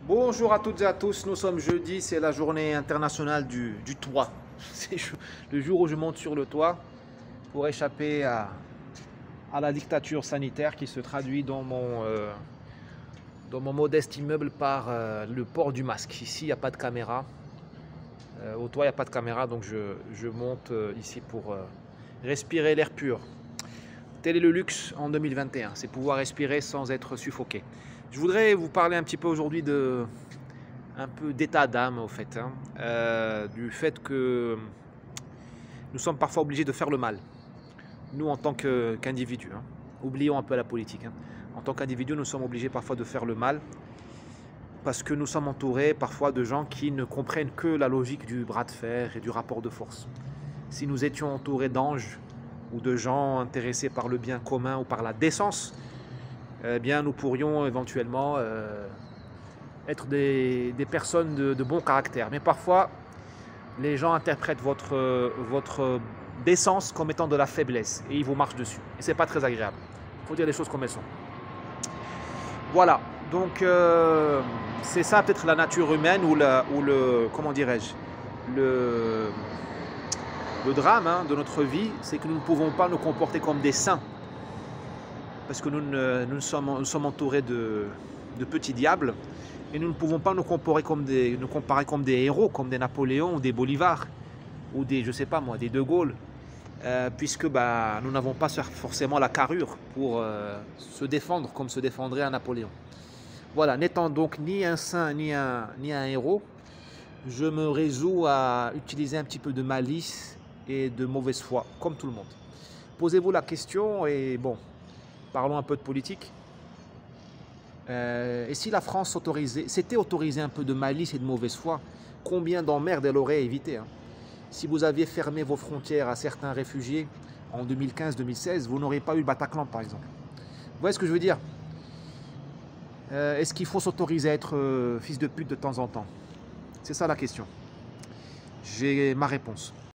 Bonjour à toutes et à tous, nous sommes jeudi, c'est la journée internationale du toit. C'est le jour où je monte sur le toit pour échapper à la dictature sanitaire qui se traduit dans mon modeste immeuble par le port du masque. Ici, il n'y a pas de caméra. Au toit, il n'y a pas de caméra, donc je monte ici pour respirer l'air pur. Tel est le luxe en 2021, c'est pouvoir respirer sans être suffoqué. Je voudrais vous parler un petit peu aujourd'hui un peu d'état d'âme au fait, du fait que nous sommes parfois obligés de faire le mal, nous en tant qu'individus. Oublions un peu la politique. En tant qu'individus, nous sommes obligés parfois de faire le mal parce que nous sommes entourés parfois de gens qui ne comprennent que la logique du bras de fer et du rapport de force. Si nous étions entourés d'anges ou de gens intéressés par le bien commun ou par la décence, eh bien, nous pourrions éventuellement être des personnes de bon caractère. Mais parfois, les gens interprètent votre décence comme étant de la faiblesse et ils vous marchent dessus. Et c'est pas très agréable. Il faut dire les choses comme elles sont. Voilà. Donc, c'est ça peut-être la nature humaine ou le comment dirais-je, le drame de notre vie, c'est que nous ne pouvons pas nous comporter comme des saints. Parce que nous sommes entourés de petits diables et nous ne pouvons pas nous comparer comme des héros, comme des Napoléons ou des Bolivar ou des, je sais pas moi, des De Gaulle, puisque nous n'avons pas forcément la carrure pour se défendre comme se défendrait un Napoléon. Voilà, n'étant donc ni un saint ni un héros, je me résous à utiliser un petit peu de malice et de mauvaise foi, comme tout le monde. Posez-vous la question et bon, parlons un peu de politique. Et si la France s'était autorisée un peu de malice et de mauvaise foi, combien d'emmerdes elle aurait évité. Si vous aviez fermé vos frontières à certains réfugiés en 2015-2016, vous n'auriez pas eu le Bataclan par exemple. Vous voyez ce que je veux dire? Est-ce qu'il faut s'autoriser à être fils de pute de temps en temps? C'est ça la question. J'ai ma réponse.